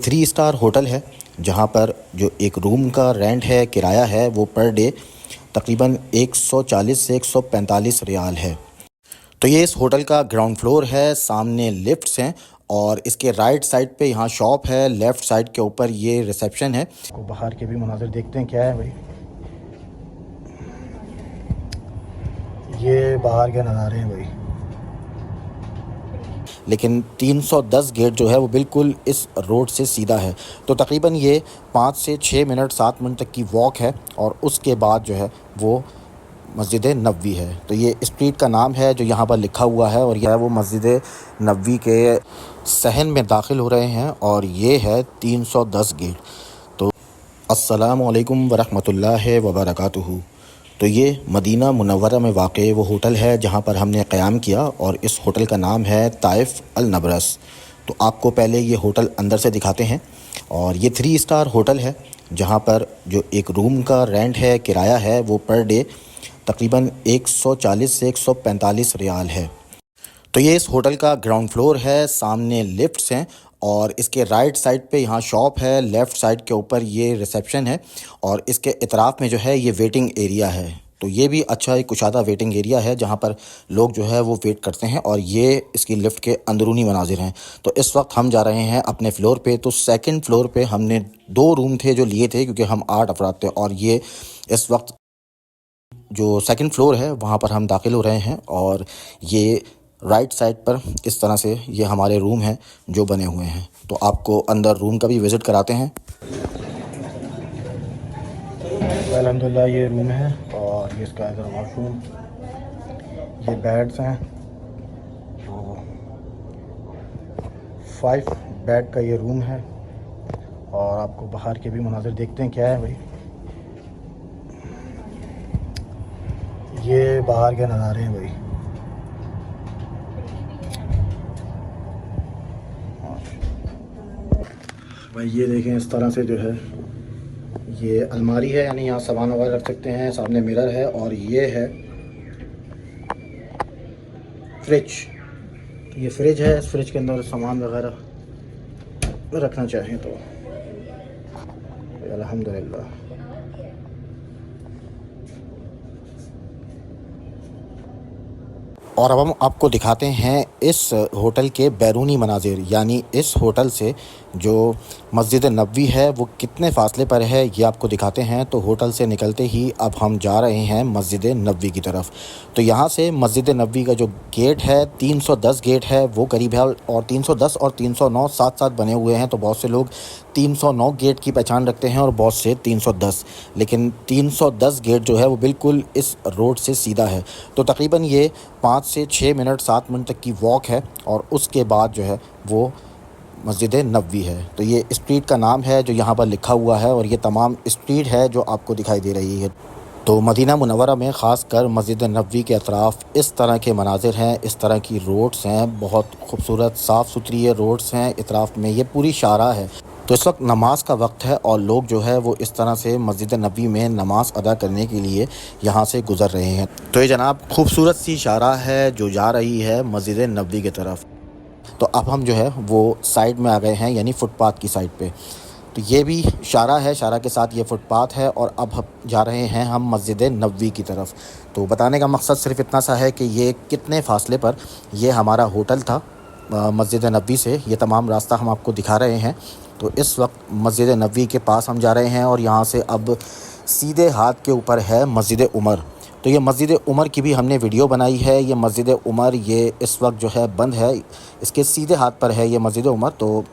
Three star hotel है जहाँ पर जो एक रूम का रेंट है, किराया है, वो पर डे तकरीबन 140 से 145 रियाल है। तो ये इस होटल का ग्राउंड फ्लोर है, सामने लिफ्ट्स हैं और इसके राइट साइड पे यहाँ शॉप है, लेफ़्ट साइड के ऊपर ये रिसेप्शन है। को बाहर के भी मनाज़िर देखते हैं क्या है भाई। ये बाहर के नज़ारे हैं भाई। लेकिन 310 गेट जो है वो बिल्कुल इस रोड से सीधा है, तो तकरीबन ये 5 से 6 मिनट 7 मिनट तक की वॉक है और उसके बाद जो है वो मस्जिद नबवी है। तो ये स्ट्रीट का नाम है जो यहाँ पर लिखा हुआ है और यह वो मस्जिद नबवी के सहन में दाखिल हो रहे हैं और ये है 310 गेट। तो अस्सलामु अलैकुम वरहमतुल्लाहि वबरकातुहू। तो ये मदीना मुनव्वरा में वाक़ वो होटल है जहाँ पर हमने क़याम किया और इस होटल का नाम है ताइफ अल नबरस। तो आपको पहले ये होटल अंदर से दिखाते हैं और ये 3 स्टार होटल है जहाँ पर जो एक रूम का रेंट है, किराया है, वो पर डे तकरीबन 140 से 145 रियाल है। तो ये इस होटल का ग्राउंड फ्लोर है, सामने लिफ्ट्स हैं और इसके राइट साइड पे यहाँ शॉप है, लेफ़्ट साइड के ऊपर ये रिसेप्शन है और इसके इतराफ़ में जो है ये वेटिंग एरिया है। तो ये भी अच्छा एक कुशादा वेटिंग एरिया है जहाँ पर लोग जो है वो वेट करते हैं और ये इसकी लिफ्ट के अंदरूनी मनाजिर हैं। तो इस वक्त हम जा रहे हैं अपने फ़्लोर पे। तो सेकंड फ्लोर पे हमने 2 रूम थे जो लिए थे क्योंकि हम 8 अफराद थे और ये इस वक्त जो सेकंड फ्लोर है वहाँ पर हम दाखिल हो रहे हैं और ये राइट साइड पर इस तरह से ये हमारे रूम हैं जो बने हुए हैं। तो आपको अंदर रूम का भी विज़िट कराते हैं। अल्हम्दुलिल्लाह ये रूम है और ये इसका इधर वॉशरूम, ये बेड्स हैं। तो 5 बेड का ये रूम है और आपको बाहर के भी मनाज़िर देखते हैं क्या है भाई। ये बाहर के नज़ारे हैं भाई। भाई ये देखें इस तरह से जो है ये अलमारी है, यानी यहाँ सामान वगैरह रख सकते हैं, सामने मिरर है और ये है फ्रिज। ये फ्रिज है, इस फ्रिज के अंदर सामान वगैरह रखना चाहें तो अल्हम्दुलिल्लाह। और अब हम आपको दिखाते हैं इस होटल के बैरूनी मनाजिर, यानी इस होटल से जो मस्जिद नबवी है वो कितने फ़ासले पर है ये आपको दिखाते हैं। तो होटल से निकलते ही अब हम जा रहे हैं मस्जिद नबवी की तरफ। तो यहाँ से मस्जिद नबवी का जो गेट है 310 गेट है वो करीब है और 310 और 309 साथ साथ बने हुए हैं। तो बहुत से लोग 309 गेट की पहचान रखते हैं और बहुत से 310, लेकिन 310 गेट जो है वो बिल्कुल इस रोड से सीधा है। तो तकरीबन ये 5 से 6 मिनट 7 मिनट तक की वॉक है और उसके बाद जो है वो मस्जिद नबवी है। तो ये स्ट्रीट का नाम है जो यहाँ पर लिखा हुआ है और ये तमाम स्ट्रीट है जो आपको दिखाई दे रही है। तो मदीना मुनव्वरा में ख़ास कर मस्जिद नबवी के अतराफ़ इस तरह के मनाजिर हैं, इस तरह की रोड्स हैं, बहुत खूबसूरत साफ़ सुथरी ये रोड्स हैं। इतराफ़ में ये पूरी शारा है। तो इस वक्त नमाज का वक्त है और लोग जो है वो इस तरह से मस्जिद नबवी में नमाज अदा करने के लिए यहाँ से गुज़र रहे हैं। तो ये जनाब खूबसूरत सी शारा है जो जा रही है मस्जिद नबवी की तरफ। तो अब हम जो है वो साइड में आ गए हैं, यानी फुटपाथ की साइड पे। तो ये भी शारा है, शारा के साथ ये फुटपाथ है और अब हम जा रहे हैं हम मस्जिद नबवी की तरफ। तो बताने का मकसद सिर्फ इतना सा है कि ये कितने फ़ासले पर ये हमारा होटल था मस्जिद नबवी से। ये तमाम रास्ता हम आपको दिखा रहे हैं। तो इस वक्त मस्जिद नबवी के पास हम जा रहे हैं और यहाँ से अब सीधे हाथ के ऊपर है मस्जिद उमर। तो ये मस्जिद उमर की भी हमने वीडियो बनाई है। ये मस्जिद उमर ये इस वक्त जो है बंद है, इसके सीधे हाथ पर है ये मस्जिद उमर। तो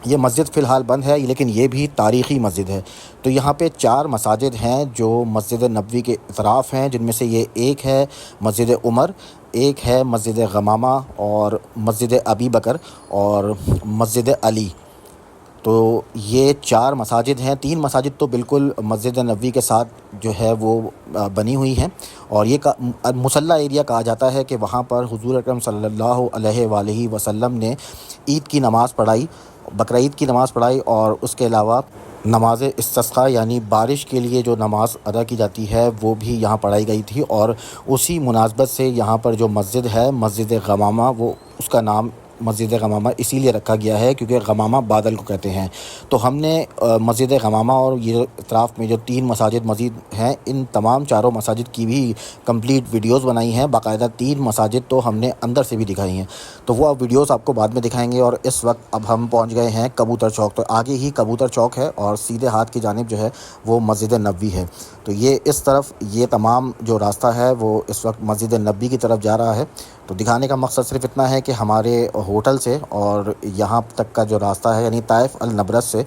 ये मस्जिद फ़िलहाल बंद है, लेकिन ये भी तारीख़ी मस्जिद है। तो यहाँ पे 4 मसाजिद हैं जो मस्जिद नबवी के इतराफ़ हैं, जिनमें से ये एक है मस्जिद उमर, एक है मस्जिद गमामा और मस्जिद अबी बकर और मस्जिद अली। तो ये 4 मसाजिद हैं। 3 मसाजिद तो बिल्कुल मस्जिद नबवी के साथ जो है वो बनी हुई हैं और ये मुसल्ला एरिया कहा जाता है कि वहाँ पर हुज़ूर अकरम सल्लल्लाहु अलैहि वसल्लम ने ईद की नमाज़ पढ़ाई, बकरा ईद की नमाज़ पढ़ाई और उसके अलावा नमाज इस्तिस्क़ा यानी बारिश के लिए जो नमाज़ अदा की जाती है वो भी यहाँ पढ़ाई गई थी। और उसी मुनासबत से यहाँ पर जो मस्जिद है मस्जिद गमामा वो उसका नाम मस्जिद गमामा इसीलिए रखा गया है क्योंकि गमामा बादल को कहते हैं। तो हमने मस्जिद गमामा और ये इतराफ़ में जो 3 मसाजिद मज़ीद हैं, इन तमाम चारों मसाजिद की भी कंप्लीट वीडियोस बनाई हैं। बाकायदा 3 मसाजिद तो हमने अंदर से भी दिखाई हैं, तो वो अब वीडियोस आपको बाद में दिखाएंगे। और इस वक्त अब हम पहुंच गए हैं कबूतर चौक। तो आगे ही कबूतर चौक है और सीधे हाथ की जानिब जो है वो मस्जिद नबवी है। तो ये इस तरफ ये तमाम जो रास्ता है वो इस वक्त मस्जिद नबवी की तरफ जा रहा है। तो दिखाने का मकसद सिर्फ इतना है कि हमारे होटल से और यहाँ तक का जो रास्ता है, यानी ताइफ अल नबरस से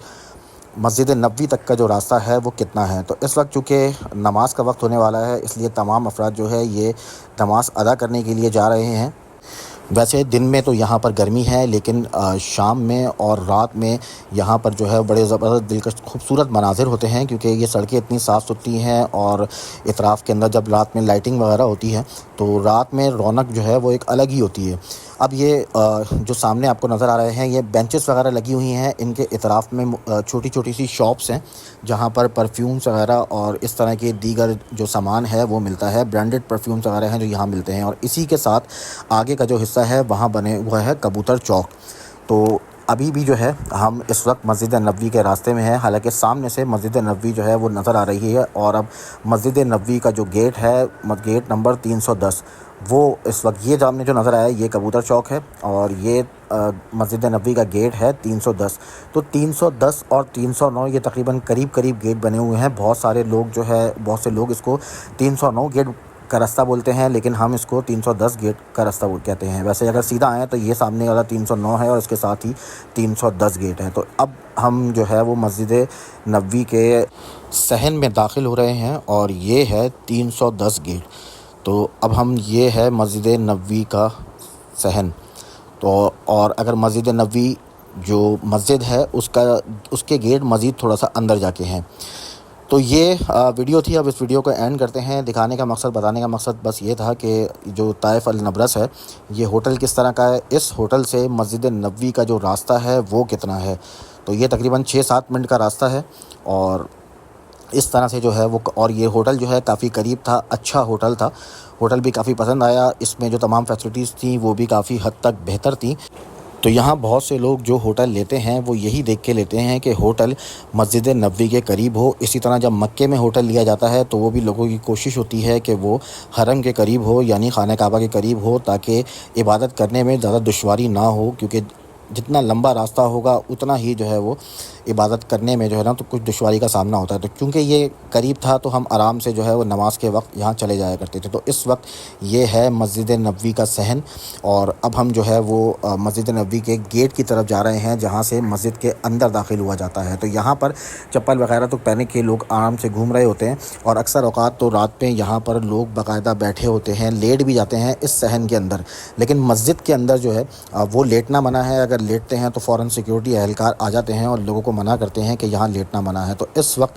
मस्जिद नबवी तक का जो रास्ता है वो कितना है। तो इस वक्त चूँकि नमाज़ का वक्त होने वाला है, इसलिए तमाम अफराद जो है ये नमाज़ अदा करने के लिए जा रहे हैं। वैसे दिन में तो यहाँ पर गर्मी है, लेकिन शाम में और रात में यहाँ पर जो है बड़े ज़बरदस्त दिलकश खूबसूरत मनाज़िर होते हैं, क्योंकि ये सड़कें इतनी साफ़ सुथरी हैं। और इतराफ़ के अंदर जब रात में लाइटिंग वगैरह होती है तो रात में रौनक जो है वो एक अलग ही होती है। अब ये जो सामने आपको नज़र आ रहे हैं ये बेंचेस वगैरह लगी हुई हैं। इनके इतराफ़ में छोटी छोटी सी शॉप्स हैं जहाँ पर परफ्यूम्स वगैरह और इस तरह के दीगर जो सामान है वो मिलता है। ब्रांडेड परफ्यूम्स वगैरह हैं जो यहाँ मिलते हैं। और इसी के साथ आगे का जो हिस्सा है वहाँ बने हुआ है कबूतर चौक। तो अभी भी जो है हम इस वक्त मस्जिद नबवी के रास्ते में हैं। हालांकि सामने से मस्जिद नबवी जो है वो नज़र आ रही है। और अब मस्जिद नबवी का जो गेट है, गेट नंबर 310, वो इस वक्त ये सामने जो नज़र आया ये कबूतर चौक है और ये मस्जिद नबवी का गेट है 310। तो 310 और 309 ये तकरीबन करीब करीब गेट बने हुए हैं। बहुत से लोग इसको 309 गेट का रास्ता बोलते हैं, लेकिन हम इसको 310 गेट का रास्ता कहते हैं। वैसे अगर सीधा आएँ तो ये सामने वाला 309 है और इसके साथ ही 310 गेट है। तो अब हम जो है वो मस्जिद नबवी के सहन में दाखिल हो रहे हैं और ये है 310 गेट। तो अब हम ये है मस्जिद नबवी का सहन। तो और अगर मस्जिद नबवी जो मस्जिद है उसके गेट मज़ीद थोड़ा सा अंदर जाके हैं। तो ये वीडियो थी। अब इस वीडियो को एंड करते हैं। दिखाने का मकसद, बताने का मकसद बस ये था कि जो ताइफ अल नबरस है ये होटल किस तरह का है, इस होटल से मस्जिद नबवी का जो रास्ता है वो कितना है। तो ये तकरीबन 6-7 मिनट का रास्ता है और इस तरह से जो है वो, और ये होटल जो है काफ़ी करीब था, अच्छा होटल था। होटल भी काफ़ी पसंद आया। इसमें जो तमाम फैसिलिटीज़ थी वो भी काफ़ी हद तक बेहतर थी। तो यहाँ बहुत से लोग जो होटल लेते हैं वो यही देख के लेते हैं कि होटल मस्जिद नबवी के करीब हो। इसी तरह जब मक्के में होटल लिया जाता है तो वो भी लोगों की कोशिश होती है कि वो हरम के करीब हो, यानी खाना काबा के करीब हो, ताकि इबादत करने में ज़्यादा दुश्वारी ना हो। क्योंकि जितना लंबा रास्ता होगा उतना ही जो है वो इबादत करने में जो है ना तो कुछ दुश्वारी का सामना होता है। तो क्योंकि ये करीब था तो हम आराम से जो है वो नमाज़ के वक्त यहाँ चले जाया करते थे। तो इस वक्त ये है मस्जिद नबवी का सहन और अब हम जो है वो मस्जिद नबवी के गेट की तरफ जा रहे हैं जहाँ से मस्जिद के अंदर दाखिल हुआ जाता है। तो यहाँ पर चप्पल वगैरह तो पहने के लोग आराम से घूम रहे होते हैं और अक्सर औक़ात तो रात में यहाँ पर लोग बाकायदा बैठे होते हैं, लेट भी जाते हैं इस सहन के अंदर। लेकिन मस्जिद के अंदर जो है वो लेटना मना है। अगर लेटते हैं तो फ़ौरन सिक्योरिटी एहलकार आ जाते हैं और लोगों को मना करते हैं कि यहाँ लेटना मना है। तो इस वक्त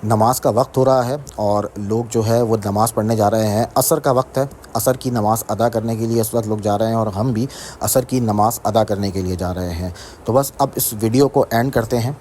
नमाज का वक्त हो रहा है और लोग जो है वो नमाज़ पढ़ने जा रहे हैं। असर का वक्त है, असर की नमाज़ अदा करने के लिए इस वक्त लोग जा रहे हैं और हम भी असर की नमाज़ अदा करने के लिए जा रहे हैं। तो बस अब इस वीडियो को एंड करते हैं।